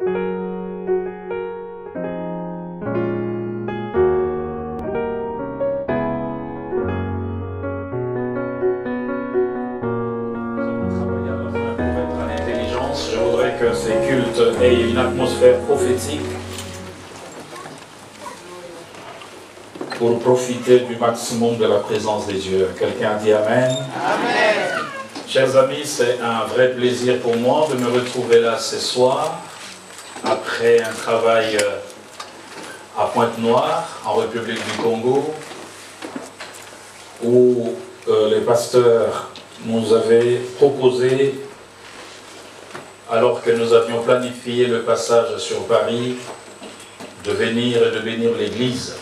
Je voudrais que ces cultes aient une atmosphère prophétique pour profiter du maximum de la présence des dieux. Quelqu'un dit Amen. Amen. Chers amis, c'est un vrai plaisir pour moi de me retrouver là ce soir, après un travail à Pointe-Noire, en République du Congo, où les pasteurs nous avaient proposé, alors que nous avions planifié le passage sur Paris, de venir et de bénir l'église.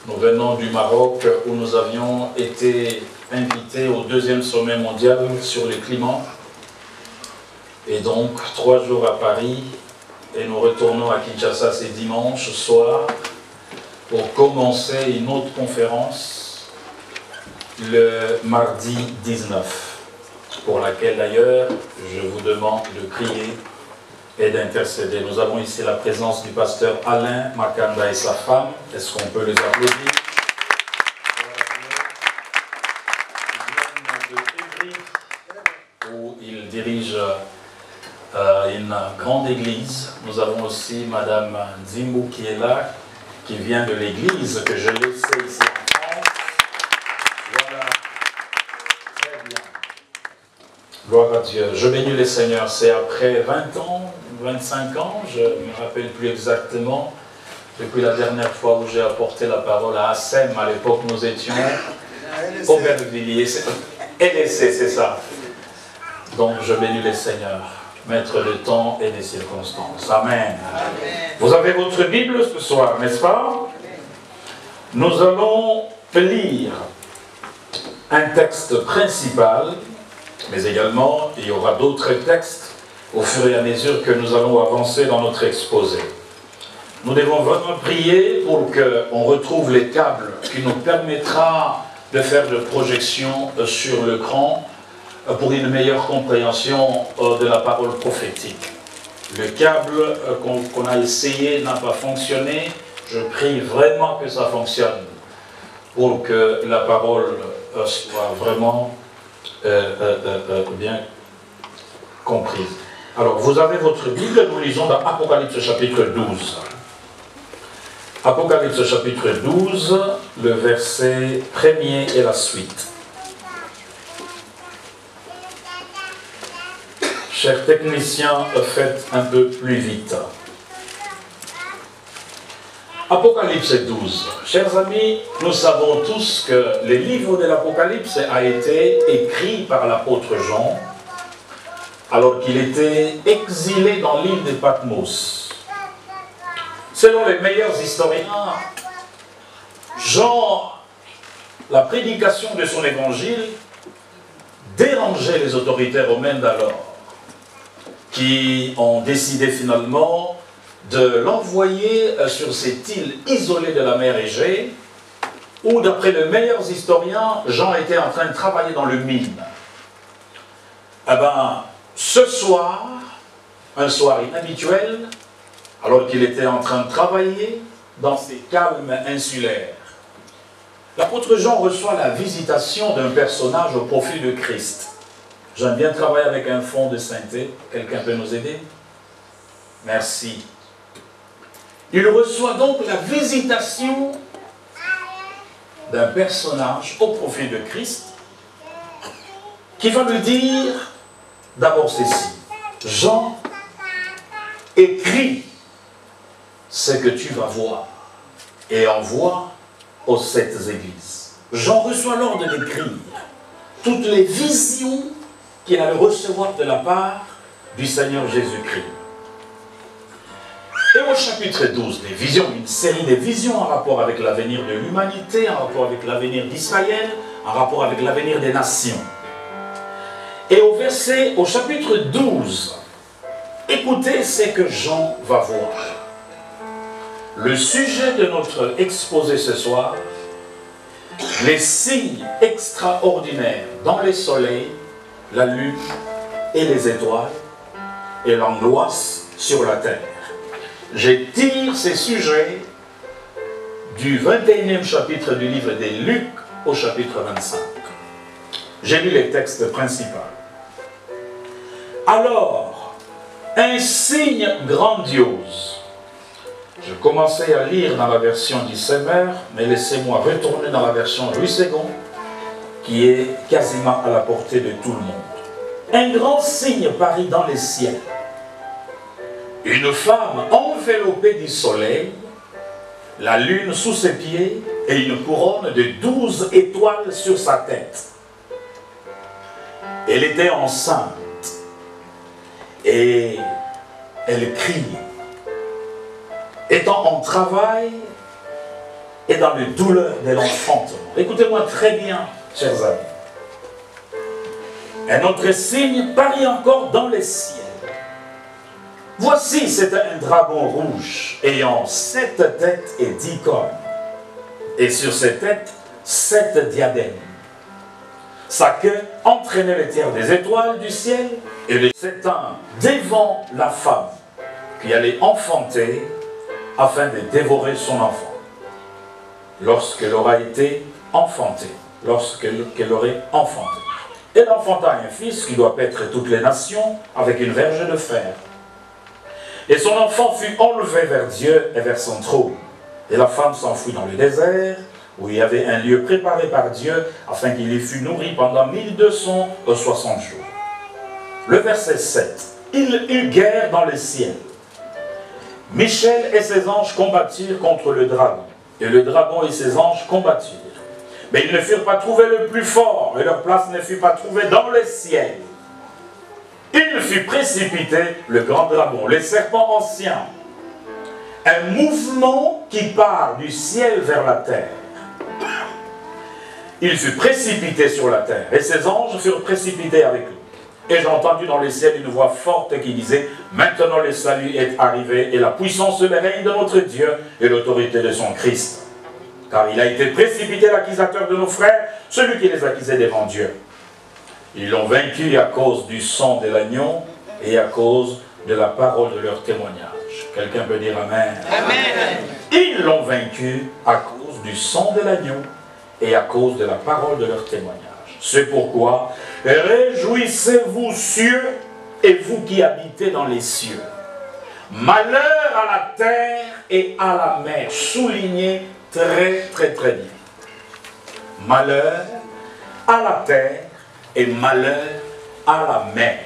Nous venons du Maroc où nous avions été invités au 2e sommet mondial sur le climat. Et donc 3 jours à Paris et nous retournons à Kinshasa ce dimanche soir pour commencer une autre conférence le mardi 19. Pour laquelle d'ailleurs je vous demande de prier et d'intercéder. Nous avons ici la présence du pasteur Alain Makanda et sa femme. Est-ce qu'on peut les applaudir? Ils viennent de Évry, où ils dirigent une grande église. Nous avons aussi Madame Nzimbu qui est là, qui vient de l'église que je laissais ici en France. Voilà. Très bien. Gloire à Dieu. Je bénis le Seigneur. C'est après 20 ans, 25 ans, je ne me rappelle plus exactement, depuis la dernière fois où j'ai apporté la parole à Assem. À l'époque, nous étions au Aubervilliers. LSC, c'est ça. Donc, je bénis le Seigneur, maître du temps et des circonstances. Amen. Amen. Vous avez votre Bible ce soir, n'est-ce pas? Nous allons lire un texte principal, mais également, il y aura d'autres textes au fur et à mesure que nous allons avancer dans notre exposé. Nous devons vraiment prier pour qu'on retrouve les câbles qui nous permettra de faire de projections sur l'écran pour une meilleure compréhension de la parole prophétique. Le câble qu'on a essayé n'a pas fonctionné. Je prie vraiment que ça fonctionne pour que la parole soit vraiment bien comprise. Alors, vous avez votre Bible, nous lisons dans Apocalypse chapitre 12. Apocalypse chapitre 12, le verset 1er et la suite. Chers techniciens, faites un peu plus vite. Apocalypse 12. Chers amis, nous savons tous que le livre de l'Apocalypse a été écrit par l'apôtre Jean alors qu'il était exilé dans l'île de Patmos. Selon les meilleurs historiens, Jean, la prédication de son évangile dérangeait les autorités romaines d'alors, qui ont décidé finalement de l'envoyer sur cette île isolée de la mer Égée, où, d'après les meilleurs historiens, Jean était en train de travailler dans le mine. Eh bien, ce soir, un soir inhabituel, alors qu'il était en train de travailler dans ces calmes insulaires, l'apôtre Jean reçoit la visitation d'un personnage au profil de Christ. J'aime bien travailler avec un fond de sainteté. Quelqu'un peut nous aider? Merci. Il reçoit donc la visitation d'un personnage au profil de Christ qui va lui dire d'abord ceci: Jean, écris ce que tu vas voir et envoie aux 7 églises. Jean reçoit l'ordre d'écrire toutes les visions qu'il allait recevoir de la part du Seigneur Jésus-Christ. Et au chapitre 12, des visions, une série de visions en rapport avec l'avenir de l'humanité, en rapport avec l'avenir d'Israël, en rapport avec l'avenir des nations. Et au chapitre 12, écoutez ce que Jean va voir. Le sujet de notre exposé ce soir: les signes extraordinaires dans les soleils, la lune et les étoiles, et l'angoisse sur la terre. J'étire ces sujets du 21e chapitre du livre des Luc au chapitre 25. J'ai lu les textes principaux. Alors, un signe grandiose. Je commençais à lire dans la version d'Issemer, mais laissez-moi retourner dans la version Louis II, qui est quasiment à la portée de tout le monde. Un grand signe parut dans les ciels. Une femme enveloppée du soleil, la lune sous ses pieds et une couronne de 12 étoiles sur sa tête. Elle était enceinte et elle criait, étant en travail et dans les douleurs de l'enfantement. Écoutez-moi très bien, chers amis. Un autre signe parut encore dans les ciels. Voici, c'était un dragon rouge ayant 7 têtes et 10 cornes. Et sur ses têtes, 7 diadèmes. Sa queue entraînait les tiers des étoiles du ciel et les s'éteint devant la femme qui allait enfanter afin de dévorer son enfant. Lorsqu'elle aura été enfantée, lorsqu'elle aurait enfanté. Elle enfanta un fils qui doit paître toutes les nations avec une verge de fer. Et son enfant fut enlevé vers Dieu et vers son trône. Et la femme s'enfuit dans le désert, où il y avait un lieu préparé par Dieu, afin qu'il y fût nourri pendant 1260 jours. Le verset 7. Il eut guerre dans le ciel. Michel et ses anges combattirent contre le dragon. Et le dragon et ses anges combattirent. Mais ils ne furent pas trouvés le plus fort, et leur place ne fut pas trouvée dans le ciel. Il fut précipité, le grand dragon, le serpent ancien. Un mouvement qui part du ciel vers la terre. Il fut précipité sur la terre, et ses anges furent précipités avec lui. Et j'ai entendu dans le ciel une voix forte qui disait, maintenant le salut est arrivé, et la puissance et le règne de notre Dieu, et l'autorité de son Christ. Car il a été précipité l'accusateur de nos frères, celui qui les accusait devant Dieu. Ils l'ont vaincu à cause du sang de l'agneau et à cause de la parole de leur témoignage. Quelqu'un peut dire Amen. Amen. Ils l'ont vaincu à cause du sang de l'agneau et à cause de la parole de leur témoignage. C'est pourquoi, réjouissez-vous cieux et vous qui habitez dans les cieux. Malheur à la terre et à la mer. Soulignez très bien. Malheur à la terre et malheur à la mer.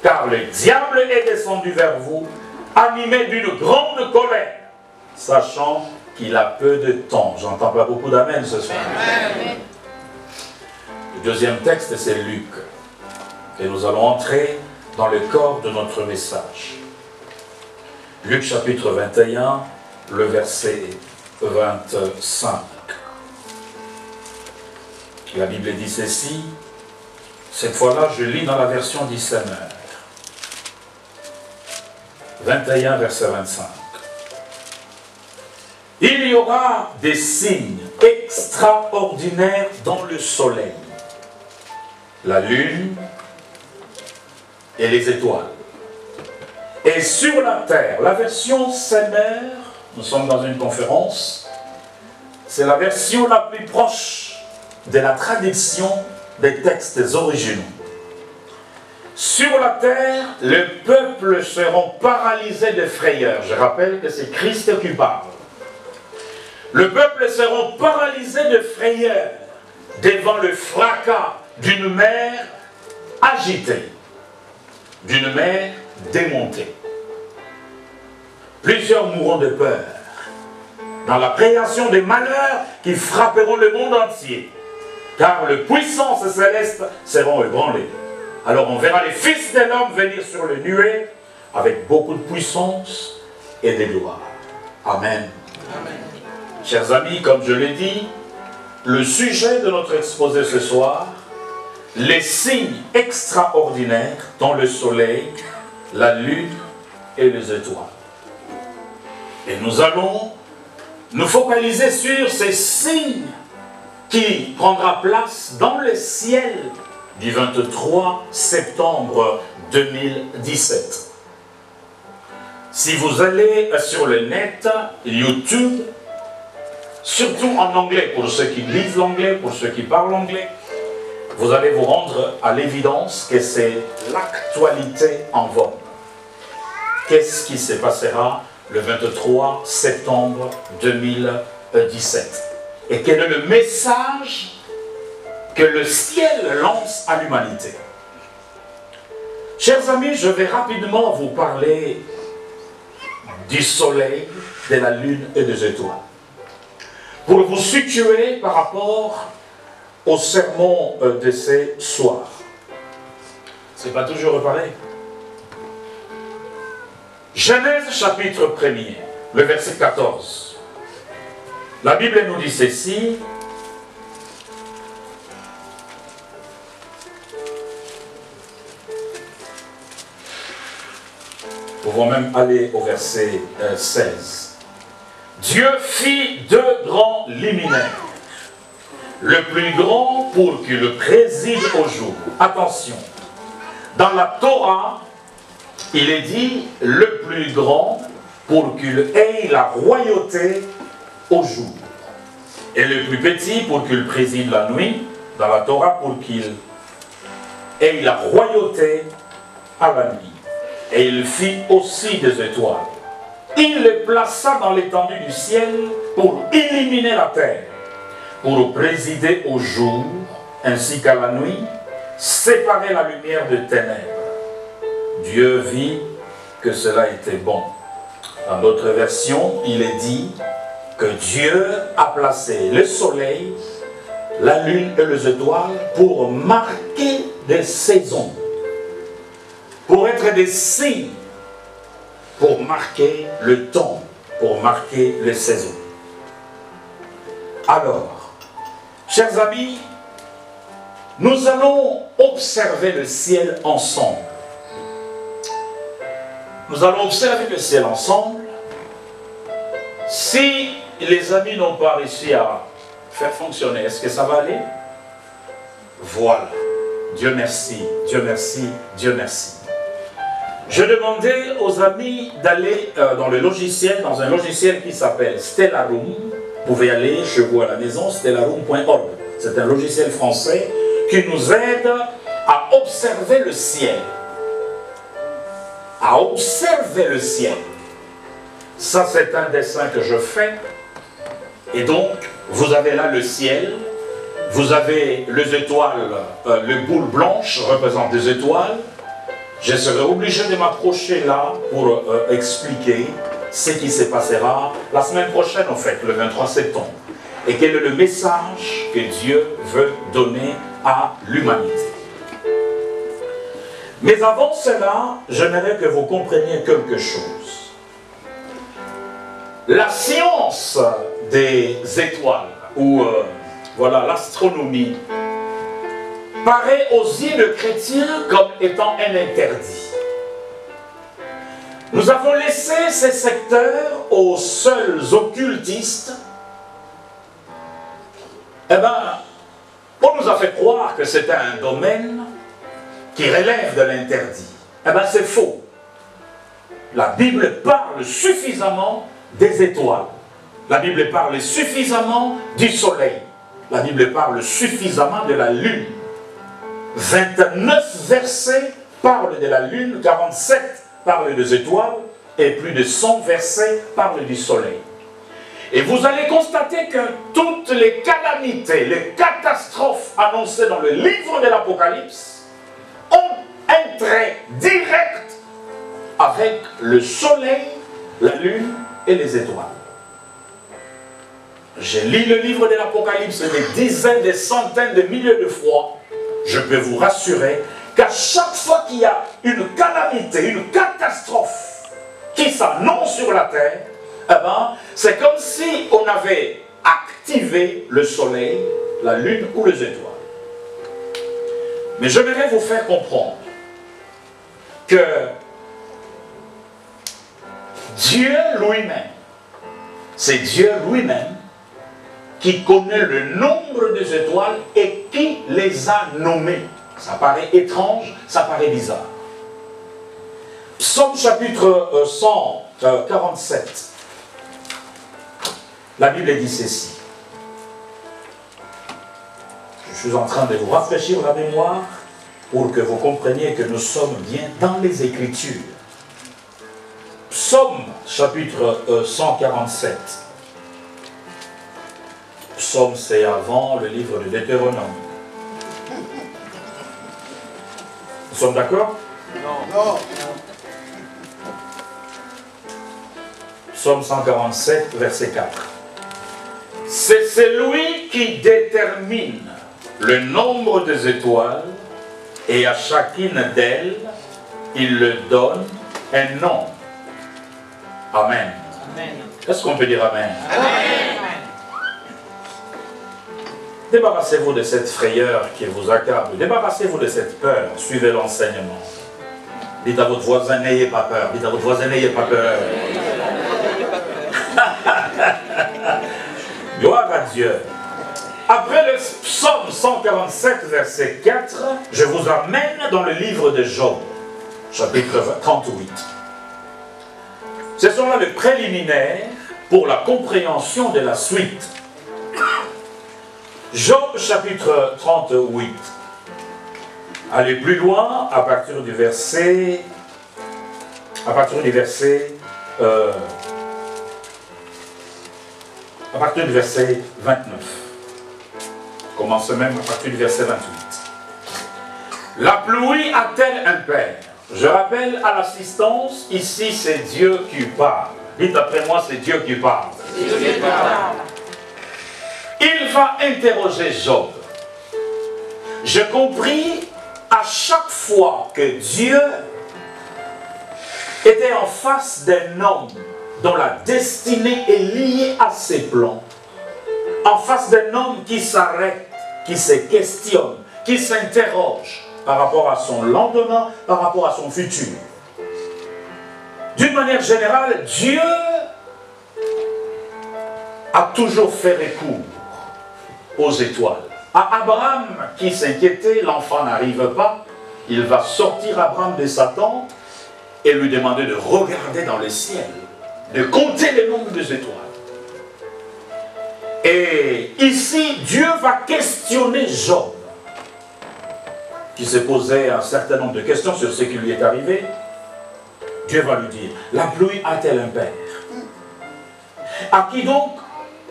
Car le diable est descendu vers vous, animé d'une grande colère, sachant qu'il a peu de temps. J'entends pas beaucoup d'amen ce soir. Amen. Le deuxième texte, c'est Luc. Et nous allons entrer dans le corps de notre message. Luc chapitre 21, le verset 25. La Bible dit ceci. Cette fois-là, je lis dans la version d'Issemer. 21, verset 25. Il y aura des signes extraordinaires dans le soleil, la lune et les étoiles. Et sur la terre, la version Issemer, nous sommes dans une conférence, c'est la version la plus proche de la traduction des textes originaux. Sur la terre, le peuple seront paralysés de frayeur. Je rappelle que c'est Christ qui parle. Le peuple seront paralysés de frayeur devant le fracas d'une mer agitée, d'une mer démontée. Plusieurs mourront de peur dans la création des malheurs qui frapperont le monde entier. Car les puissances célestes seront ébranlées. Alors on verra les fils de l'homme venir sur le nuée avec beaucoup de puissance et de gloire. Amen. Amen. Chers amis, comme je l'ai dit, le sujet de notre exposé ce soir, les signes extraordinaires dans le soleil, la lune et les étoiles. Et nous allons nous focaliser sur ces signes qui prendra place dans le ciel du 23 septembre 2017. Si vous allez sur le net, YouTube, surtout en anglais, pour ceux qui lisent l'anglais, pour ceux qui parlent anglais, vous allez vous rendre à l'évidence que c'est l'actualité en vogue. Qu'est-ce qui se passera le 23 septembre 2017? Et quel est le message que le ciel lance à l'humanité? Chers amis, je vais rapidement vous parler du soleil, de la lune et des étoiles. Pour vous situer par rapport au sermon de ce soir. C'est pas toujours pareil. Genèse chapitre 1er, le verset 14. La Bible nous dit ceci. Nous pouvons même aller au verset 16. Dieu fit deux grands luminaires. Le plus grand pour qu'il le préside au jour. Attention, dans la Torah, il est dit le plus grand pour qu'il ait la royauté au jour. Et le plus petit pour qu'il préside la nuit, dans la Torah, pour qu'il ait la royauté à la nuit. Et il fit aussi des étoiles. Il les plaça dans l'étendue du ciel pour illuminer la terre, pour présider au jour, ainsi qu'à la nuit, séparer la lumière de ténèbres. Dieu vit que cela était bon. Dans d'autres versions, il est dit que Dieu a placé le soleil, la lune et les étoiles pour marquer des saisons, pour être des signes, pour marquer le temps, pour marquer les saisons. Alors, chers amis, nous allons observer le ciel ensemble. Nous allons observer le ciel ensemble. Si les amis n'ont pas réussi à faire fonctionner, est-ce que ça va aller? Voilà. Dieu merci, Dieu merci, Dieu merci. Je demandais aux amis d'aller dans le logiciel, dans un logiciel qui s'appelle Stellaroom. Vous pouvez aller chez vous à la maison, stellaroom.org. C'est un logiciel français qui nous aide à observer le ciel. À observer le ciel. Ça, c'est un dessin que je fais. Et donc, vous avez là le ciel. Vous avez les étoiles, le boule blanche représente des étoiles. Je serai obligé de m'approcher là pour expliquer ce qui se passera la semaine prochaine, en fait, le 23 septembre. Et quel est le message que Dieu veut donner à l'humanité. Mais avant cela, j'aimerais que vous compreniez quelque chose. La science des étoiles, ou voilà, l'astronomie, paraît aux yeux de chrétiens comme étant un interdit. Nous avons laissé ces secteurs aux seuls occultistes. Eh bien, on nous a fait croire que c'était un domaine qui relève de l'interdit. Eh bien, c'est faux. La Bible parle suffisamment des étoiles. La Bible parle suffisamment du soleil. La Bible parle suffisamment de la lune. 29 versets parlent de la lune, 47 parlent des étoiles et plus de 100 versets parlent du soleil. Et vous allez constater que toutes les calamités, les catastrophes annoncées dans le livre de l'Apocalypse ont un trait direct avec le soleil, la lune et les étoiles. J'ai lu le livre de l'Apocalypse des dizaines, des centaines, de milliers de fois. Je peux vous rassurer qu'à chaque fois qu'il y a une calamité, une catastrophe qui s'annonce sur la terre, eh ben, c'est comme si on avait activé le soleil, la lune ou les étoiles. Mais j'aimerais vous faire comprendre que Dieu lui-même, c'est Dieu lui-même qui connaît le nombre des étoiles et qui les a nommées. Ça paraît étrange, ça paraît bizarre. Psaume chapitre 147. La Bible dit ceci. Je suis en train de vous rafraîchir la mémoire pour que vous compreniez que nous sommes bien dans les Écritures. Psaume chapitre 147. Psaume, c'est avant le livre de Deutéronome. Nous sommes d'accord? Non. Psaume 147, verset 4. C'est celui qui détermine le nombre des étoiles et à chacune d'elles, il le donne un nom. Amen. Est-ce qu'on peut dire Amen? Amen. Débarrassez-vous de cette frayeur qui vous accable. Débarrassez-vous de cette peur. Suivez l'enseignement. Dites à votre voisin, n'ayez pas peur. Dites à votre voisin, n'ayez pas peur. Gloire à Dieu. Après le psaume 147, verset 4, je vous amène dans le livre de Job, chapitre 38. Ce sont là les préliminaires pour la compréhension de la suite. Job, chapitre 38. Allez plus loin à partir du verset 29. Commence même à partir du verset 28. La pluie a-t-elle un père? Je rappelle à l'assistance, ici c'est Dieu qui parle. Dites après moi, c'est Dieu qui parle. Il va interroger Job. Je compris à chaque fois que Dieu était en face d'un homme dont la destinée est liée à ses plans, en face d'un homme qui s'arrête, qui se questionne, qui s'interroge par rapport à son lendemain, par rapport à son futur. D'une manière générale, Dieu a toujours fait recours aux étoiles. À Abraham qui s'inquiétait, l'enfant n'arrive pas, il va sortir Abraham de sa tente et lui demander de regarder dans le ciel, de compter le nombre des étoiles. Et ici, Dieu va questionner Job, qui se posait un certain nombre de questions sur ce qui lui est arrivé. Dieu va lui dire, la pluie a-t-elle un père? À qui donc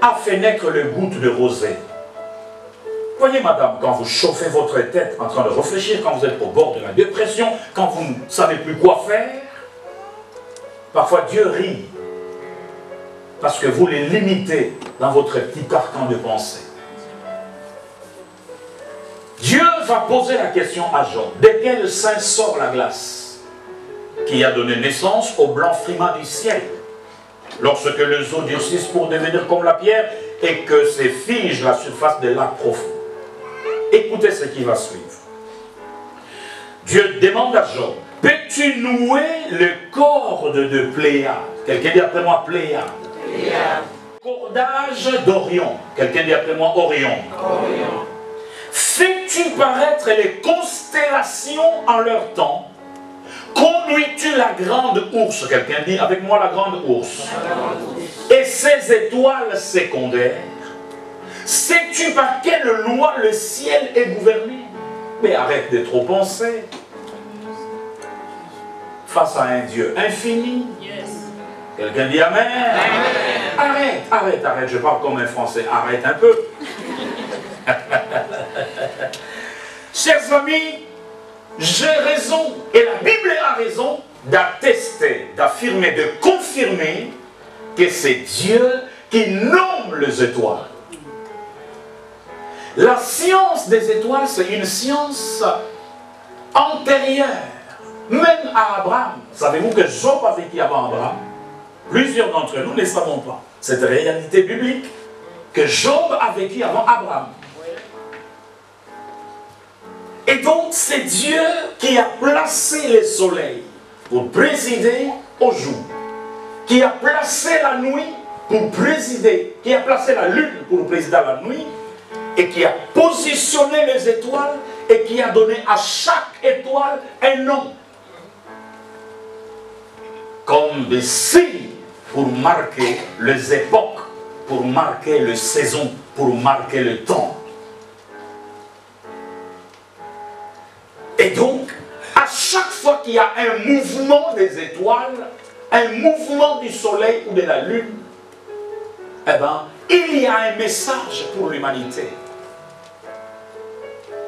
a fait naître le goutte de rosée? Voyez, madame, quand vous chauffez votre tête en train de réfléchir, quand vous êtes au bord de la dépression, quand vous ne savez plus quoi faire, parfois Dieu rit parce que vous les limitez dans votre petit carcan de pensée. Dieu va poser la question à Job. De quel sein sort la glace qui a donné naissance au blanc frimas du ciel, lorsque les eaux durcissent pour devenir comme la pierre et que se fige la surface des lacs profonds? Écoutez ce qui va suivre. Dieu demande à Job, peux-tu nouer le corde de Pléiade? Quelqu'un dit après moi Pléiade. Cordage d'Orion. Quelqu'un dit après moi Orion. Fais-tu paraître les constellations en leur temps? Conduis-tu la grande ourse? Quelqu'un dit avec moi la grande ourse. Et ses étoiles secondaires? Sais-tu par quelle loi le ciel est gouverné? Mais arrête de trop penser. Face à un Dieu infini. Quelqu'un dit Amen. Arrête, je parle comme un Français. Arrête un peu. Chers amis, j'ai raison, et la Bible a raison, d'attester, d'affirmer, de confirmer que c'est Dieu qui nomme les étoiles. La science des étoiles, c'est une science antérieure, même à Abraham. Savez-vous que Job a vécu avant Abraham? Plusieurs d'entre nous ne savons pas cette réalité biblique, que Job a vécu avant Abraham. Et donc, c'est Dieu qui a placé le soleil pour présider au jour, qui a placé la nuit pour présider, qui a placé la lune pour présider à la nuit, et qui a positionné les étoiles et qui a donné à chaque étoile un nom. comme des signes pour marquer les époques, pour marquer les saisons, pour marquer le temps. Et donc, à chaque fois qu'il y a un mouvement des étoiles, un mouvement du soleil ou de la lune, eh bien, il y a un message pour l'humanité.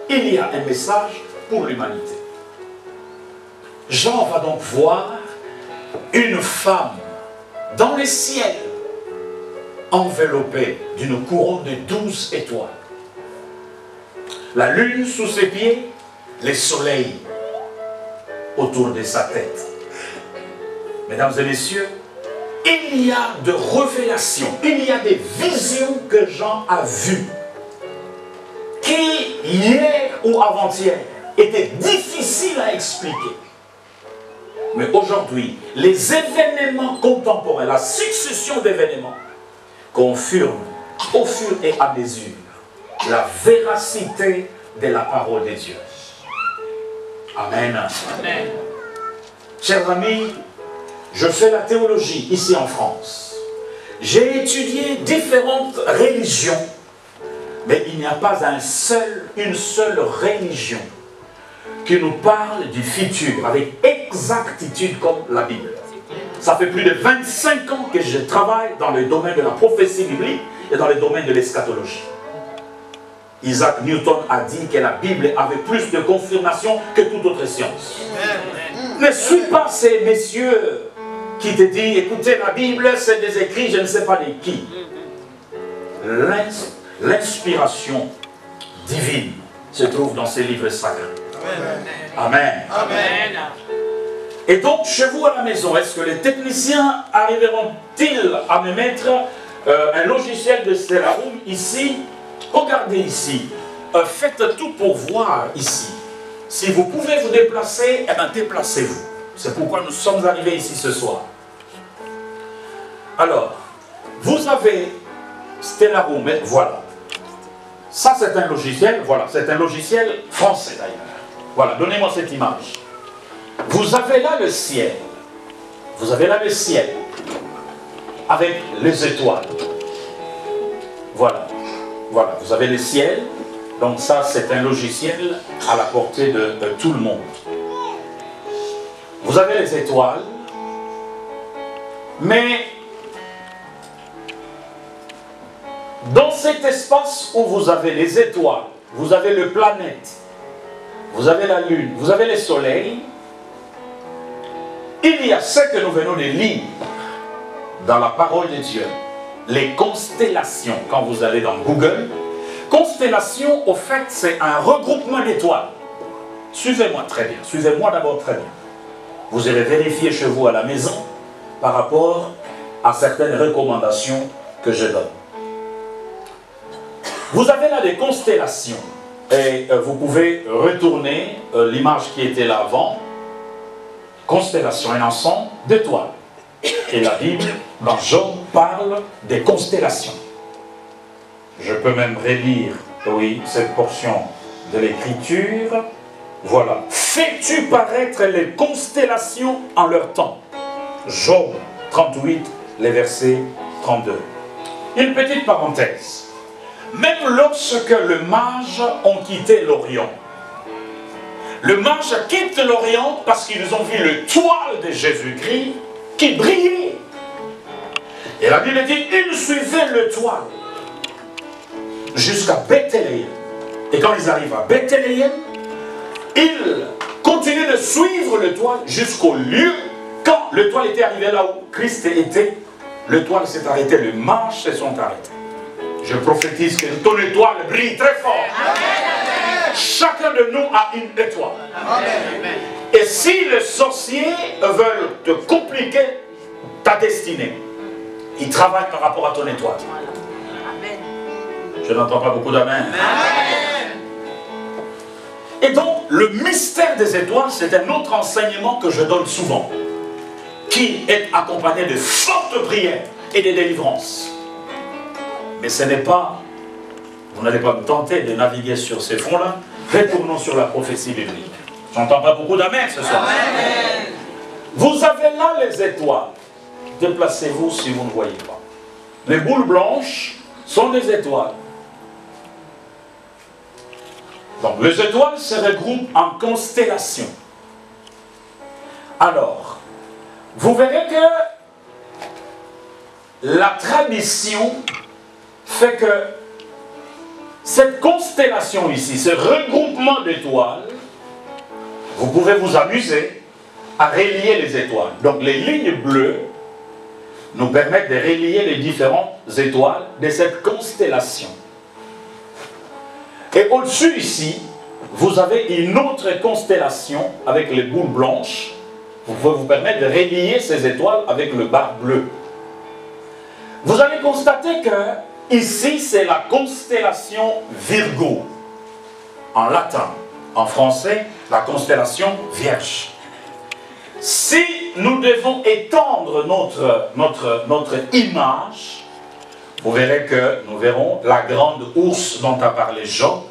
Il y a un message pour l'humanité. Jean va donc voir une femme dans le ciel, enveloppée d'une couronne de 12 étoiles. La lune sous ses pieds, le soleil autour de sa tête. Mesdames et messieurs, il y a de révélations, il y a des visions que Jean a vues, qui hier ou avant-hier étaient difficiles à expliquer. Mais aujourd'hui, les événements contemporains, la succession d'événements, confirment au fur et à mesure la véracité de la parole de Dieu. Amen. Amen. Chers amis, je fais la théologie ici en France. J'ai étudié différentes religions, mais il n'y a pas une seule religion qui nous parle du futur avec exactitude comme la Bible. Ça fait plus de 25 ans que je travaille dans le domaine de la prophétie biblique et dans le domaine de l'eschatologie. Isaac Newton a dit que la Bible avait plus de confirmation que toute autre science. Ne suis pas ces messieurs qui te disent, écoutez, la Bible, c'est des écrits, je ne sais pas de qui. L'inspiration divine se trouve dans ces livres sacrés. Amen. Amen. Et donc, chez vous à la maison, est-ce que les techniciens arriveront-ils à me mettre un logiciel de Stellarium ici? Regardez ici. Faites tout pour voir ici. Si vous pouvez vous déplacer, eh bien déplacez-vous. C'est pourquoi nous sommes arrivés ici ce soir. Alors, vous avez Stellarium, voilà. Ça c'est un logiciel, voilà, c'est un logiciel français d'ailleurs. Voilà, donnez-moi cette image. Vous avez là le ciel. Vous avez là le ciel. Avec les étoiles. Voilà. Voilà, vous avez le ciel. Donc ça, c'est un logiciel à la portée de tout le monde. Vous avez les étoiles. Mais dans cet espace où vous avez les étoiles, vous avez les planètes, vous avez la lune, vous avez le soleil, il y a ce que nous venons de lire dans la parole de Dieu, les constellations. Quand vous allez dans Google, constellation, au fait, c'est un regroupement d'étoiles. Suivez-moi très bien, suivez-moi d'abord très bien. Vous irez vérifier chez vous à la maison par rapport à certaines recommandations que je donne. Vous avez là des constellations et vous pouvez retourner l'image qui était là avant. Constellation, un ensemble d'étoiles. Et la Bible, dans Job, parle des constellations. Je peux même relire, oui, cette portion de l'écriture. Voilà. Fais-tu paraître les constellations en leur temps? Job 38, les versets 32. Une petite parenthèse. Même lorsque les mages ont quitté l'Orient, le mage quitte l'Orient parce qu'ils ont vu le toile de Jésus-Christ qui brillait. Et la Bible dit, ils suivaient le toile jusqu'à Bethléem. Et quand ils arrivent à Bethléem, ils continuent de suivre le toile jusqu'au lieu. Quand le toile était arrivé là où Christ était, le toile s'est arrêté, les mages se sont arrêtés. Je prophétise que ton étoile brille très fort. Amen. Chacun de nous a une étoile. Amen. Et si les sorciers veulent te compliquer ta destinée, ils travaillent par rapport à ton étoile. Amen. Je n'entends pas beaucoup d'amen. Et donc, le mystère des étoiles, c'est un autre enseignement que je donne souvent, qui est accompagné de fortes prières et de délivrances. Mais ce n'est pas, vous n'allez pas me tenter de naviguer sur ces fonds-là. Retournons sur la prophétie biblique. J'entends pas beaucoup d'amen ce soir. Amen. Vous avez là les étoiles. Déplacez-vous si vous ne voyez pas. Les boules blanches sont des étoiles. Donc les étoiles se regroupent en constellations. Alors, vous verrez que la tradition fait que cette constellation ici, ce regroupement d'étoiles, vous pouvez vous amuser à relier les étoiles. Donc les lignes bleues nous permettent de relier les différentes étoiles de cette constellation. Et au-dessus ici, vous avez une autre constellation avec les boules blanches. Vous pouvez vous permettre de relier ces étoiles avec le bar bleu. Vous allez constater que ici, c'est la constellation Virgo. En latin. En français, la constellation Vierge. Si nous devons étendre notre image, vous verrez que nous verrons la grande ours dont a parlé Job.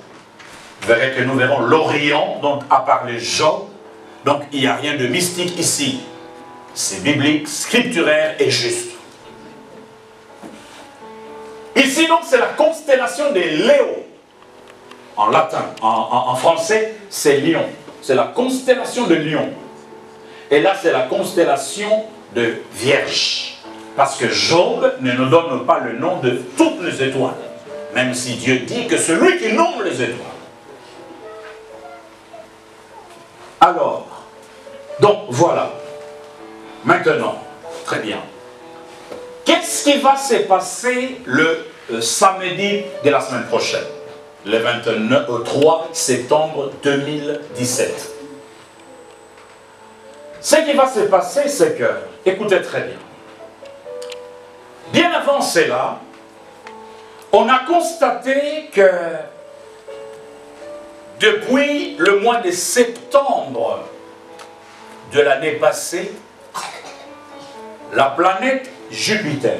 Vous verrez que nous verrons l'Orient dont a parlé Job. Donc il n'y a rien de mystique ici. C'est biblique, scripturaire et juste. Ici donc c'est la constellation des Léo. En latin, en français c'est Lion. C'est la constellation de Lion. Et là c'est la constellation de Vierge. Parce que Job ne nous donne pas le nom de toutes les étoiles. Même si Dieu dit que celui qui nomme les étoiles. Alors, donc voilà. Maintenant, très bien. Qu'est-ce qui va se passer le samedi de la semaine prochaine? Le 3 septembre 2017. Ce qui va se passer, c'est que, écoutez très bien. Bien avant cela, on a constaté que depuis le mois de septembre de l'année passée, la planète Jupiter,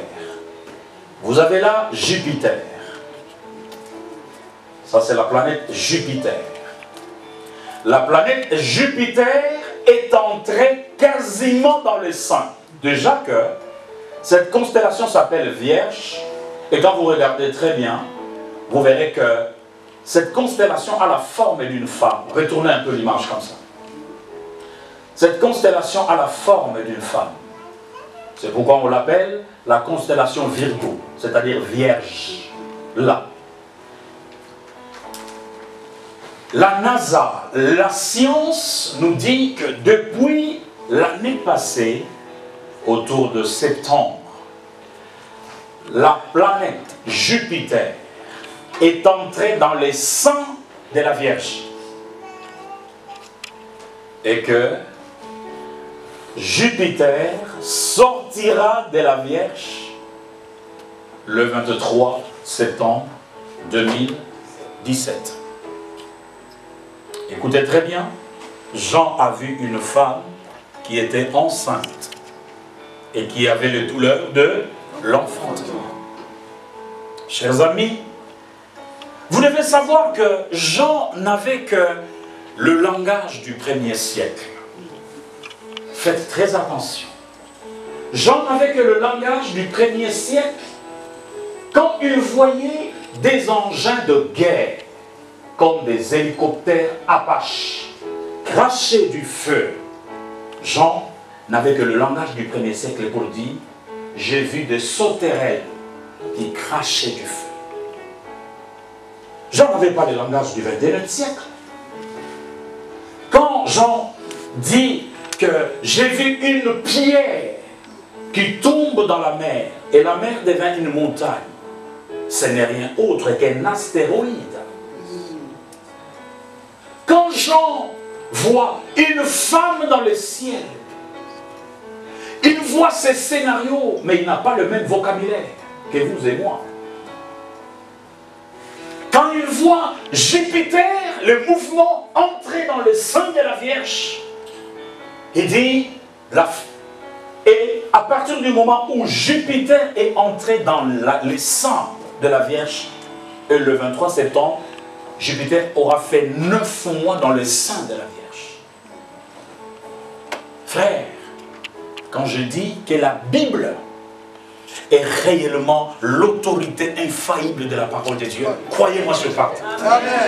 vous avez là Jupiter, ça c'est la planète Jupiter. La planète Jupiter est entrée quasiment dans le sein. Déjà que cette constellation s'appelle Vierge, et quand vous regardez très bien, vous verrez que cette constellation a la forme d'une femme. Retournez un peu l'image comme ça. Cette constellation a la forme d'une femme. C'est pourquoi on l'appelle la constellation Virgo, c'est-à-dire Vierge. Là. La NASA, la science nous dit que depuis l'année passée, autour de septembre, la planète Jupiter est entrée dans les seins de la Vierge. Et que Jupiter sortira de la Vierge le 23 septembre 2017. Écoutez très bien, Jean a vu une femme qui était enceinte et qui avait les douleurs de l'enfantement. Chers amis, vous devez savoir que Jean n'avait que le langage du 1er siècle. Faites très attention. Jean n'avait que le langage du 1er siècle quand il voyait des engins de guerre comme des hélicoptères Apache cracher du feu. Jean n'avait que le langage du 1er siècle pour dire « J'ai vu des sauterelles qui crachaient du feu ». Jean n'avait pas le langage du 21e siècle. Quand Jean dit que j'ai vu une pierre qui tombe dans la mer et la mer devient une montagne, ce n'est rien autre qu'un astéroïde. Quand Jean voit une femme dans le ciel, il voit ces scénarios, mais il n'a pas le même vocabulaire que vous et moi. Quand il voit Jupiter, le mouvement entrer dans le sein de la Vierge, il dit, et à partir du moment où Jupiter est entré dans les seins de la Vierge, et le 23 septembre, Jupiter aura fait 9 mois dans le sein de la Vierge. Frère, quand je dis que la Bible est réellement l'autorité infaillible de la parole de Dieu. Croyez-moi sur parole.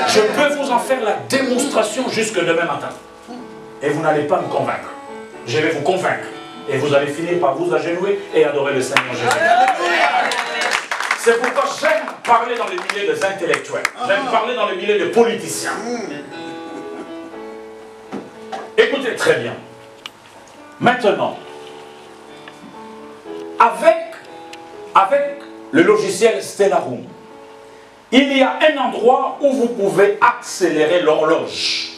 Je peux vous en faire la démonstration jusque demain matin. Et vous n'allez pas me convaincre. Je vais vous convaincre. Et vous allez finir par vous agenouiller et adorer le Seigneur Jésus. C'est pourquoi j'aime parler dans le milieu des intellectuels. J'aime parler dans le milieu des politiciens. Écoutez très bien. Maintenant, avec le logiciel Stellaroom, il y a un endroit où vous pouvez accélérer l'horloge.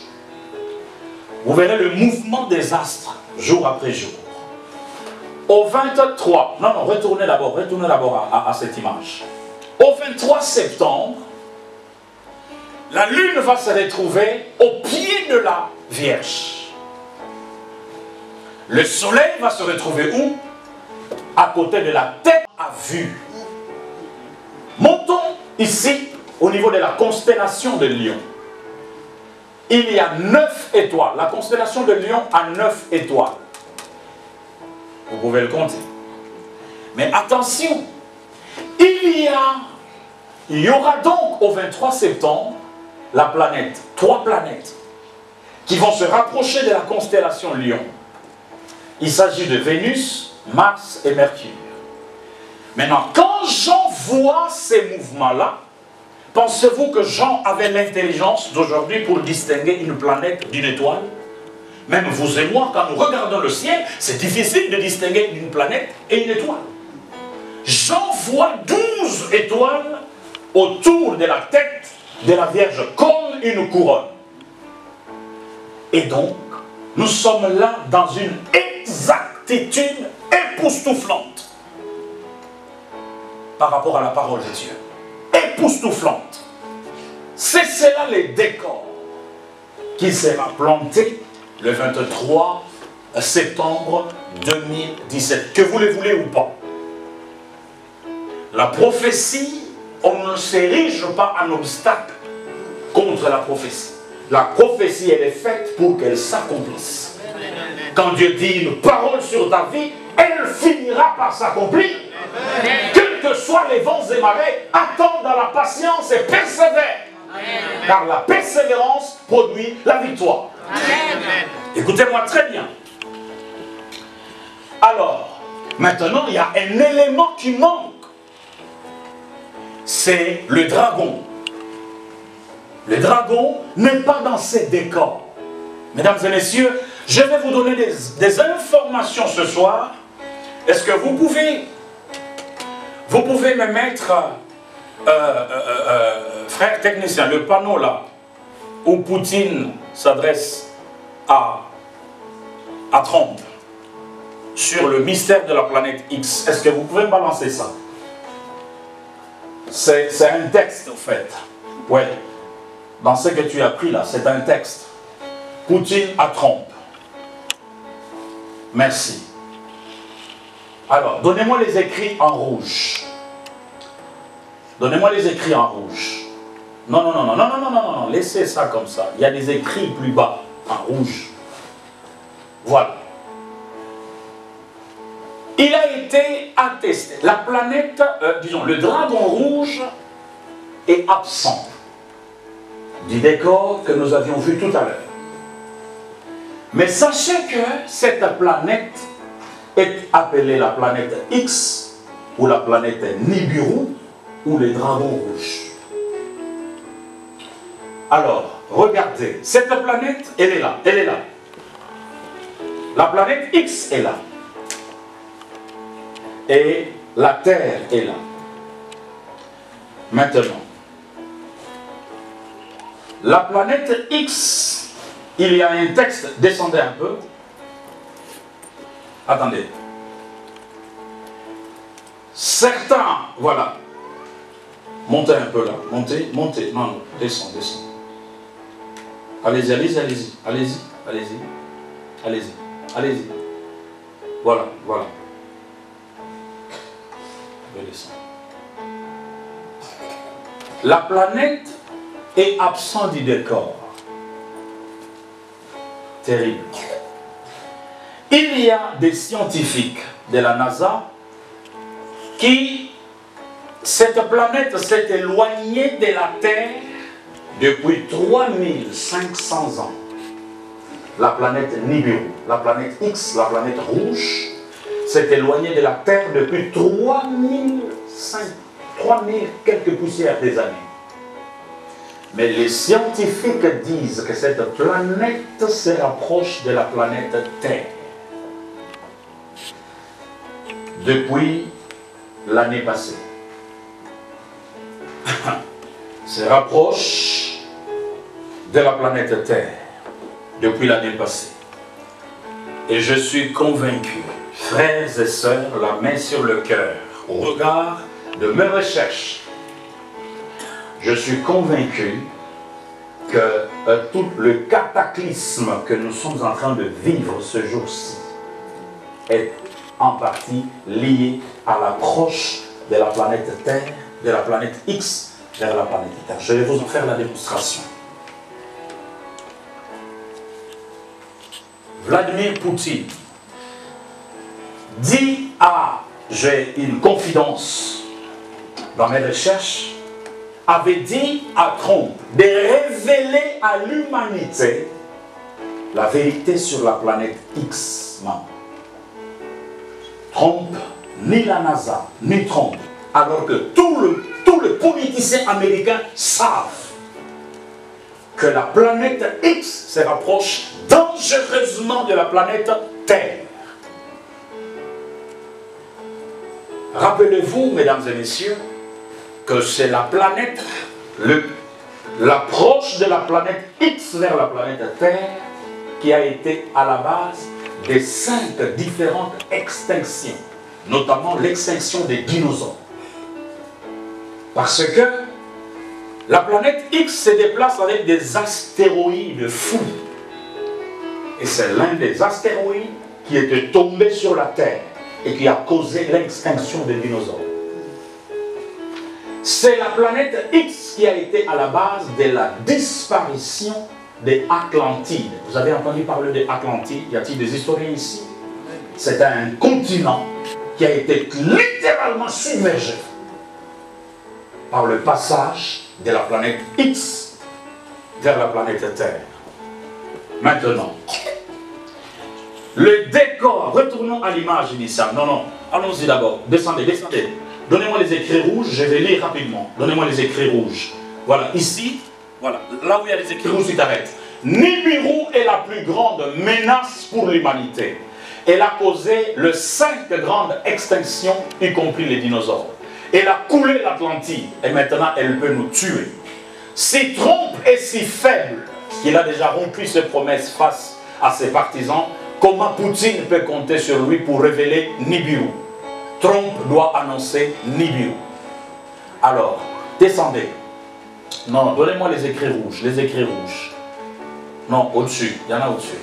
Vous verrez le mouvement des astres, jour après jour. Au 23, non, retournez d'abord à cette image. Au 23 septembre, la lune va se retrouver au pied de la Vierge. Le soleil va se retrouver où? À côté de la tête à vue. Montons ici, au niveau de la constellation de Lion. Il y a 9 étoiles. La constellation de Lion a 9 étoiles. Vous pouvez le compter. Mais attention, il y aura donc au 23 septembre la planète, 3 planètes qui vont se rapprocher de la constellation Lion. Il s'agit de Vénus, Mars et Mercure. Maintenant, quand Jean voit ces mouvements-là, pensez-vous que Jean avait l'intelligence d'aujourd'hui pour distinguer une planète d'une étoile? Même vous et moi, quand nous regardons le ciel, c'est difficile de distinguer une planète et une étoile. Jean voit 12 étoiles autour de la tête de la Vierge, comme une couronne. Et donc, nous sommes là dans une exactitude époustouflante par rapport à la parole de Dieu. Époustouflante. C'est cela les décors qui sera planté le 23 septembre 2017. Que vous le voulez ou pas. La prophétie, on ne s'érige pas en obstacle contre la prophétie. La prophétie, elle est faite pour qu'elle s'accomplisse. Quand Dieu dit une parole sur ta vie, elle finira par s'accomplir. Quels que soient les vents et marées, attends dans la patience et persévère. Car la persévérance produit la victoire. Écoutez-moi très bien. Alors, maintenant, il y a un élément qui manque. C'est le dragon. Le dragon n'est pas dans ces décors. Mesdames et messieurs, je vais vous donner des informations ce soir. Est-ce que vous pouvez me mettre, frère technicien, le panneau là, où Poutine s'adresse à Trump sur le mystère de la planète X. Est-ce que vous pouvez me balancer ça? C'est un texte, en fait. Ouais. Dans ce que tu as pris là, c'est un texte. Poutine à Trump. Merci. Alors, donnez-moi les écrits en rouge. Donnez-moi les écrits en rouge. Non, non, non, non, non, non, non, non, non, laissez ça comme ça. Il y a des écrits plus bas, en rouge. Voilà. Il a été attesté. La planète, disons, le dragon rouge est absent du décor que nous avions vu tout à l'heure. Mais sachez que cette planète est appelée la planète X, ou la planète Nibiru, ou les dragons rouges. Alors, regardez, cette planète, elle est là, elle est là. La planète X est là. Et la Terre est là. Maintenant, la planète X, il y a un texte, descendez un peu. Attendez. Certains, voilà. Montez un peu là, montez, montez. Non, non, descends, descends. Allez-y, allez-y, allez-y, allez-y, allez-y, allez-y, allez-y. Voilà, voilà. Je vais descendre. La planète est absente du décor. Terrible. Il il y a des scientifiques de la NASA qui, cette planète s'est éloignée de la Terre depuis 3500 ans. La planète Nibiru, la planète X, la planète rouge, s'est éloignée de la Terre depuis 3000 quelques poussières des années. Mais les scientifiques disent que cette planète se rapproche de la planète Terre depuis l'année passée. Se rapproche de la planète Terre depuis l'année passée. Et je suis convaincu, frères et sœurs, la main sur le cœur, au regard de mes recherches, je suis convaincu que tout le cataclysme que nous sommes en train de vivre ce jour-ci est en partie lié à l'approche de la planète Terre, de la planète X vers la planète Terre. Je vais vous en faire la démonstration. Vladimir Poutine dit j'ai une confidence dans mes recherches, avait dit à Trump de révéler à l'humanité la vérité sur la planète X. Trump, ni la NASA, ni Trump, alors que tous les politiciens américains savent que la planète X se rapproche dangereusement de la planète Terre. Rappelez-vous, mesdames et messieurs, que c'est la planète, l'approche de la planète X vers la planète Terre qui a été à la base des 5 différentes extinctions, notamment l'extinction des dinosaures. Parce que la planète X se déplace avec des astéroïdes fous. Et c'est l'un des astéroïdes qui était tombé sur la Terre et qui a causé l'extinction des dinosaures. C'est la planète X qui a été à la base de la disparition des Atlantides. Vous avez entendu parler des Atlantides? Y a-t-il des historiens ici? C'est un continent qui a été littéralement submergé par le passage de la planète X vers la planète Terre. Maintenant, le décor, retournons à l'image initiale. Non, allons-y d'abord. Descendez. Donnez-moi les écrits rouges, je vais lire rapidement. Donnez-moi les écrits rouges. Voilà, ici, voilà, là où il y a les écrits rouges, tu t'arrêtes. Nibiru est la plus grande menace pour l'humanité. Elle a causé les 5 grandes extinctions, y compris les dinosaures. Elle a coulé l'Atlantide et maintenant elle peut nous tuer. Si Trump est si faible qu'il a déjà rompu ses promesses face à ses partisans, comment Poutine peut compter sur lui pour révéler Nibiru? Trump doit annoncer Nibiru. Alors, descendez. Non, donnez-moi les écrits rouges, les écrits rouges. Non, au-dessus, il y en a au-dessus.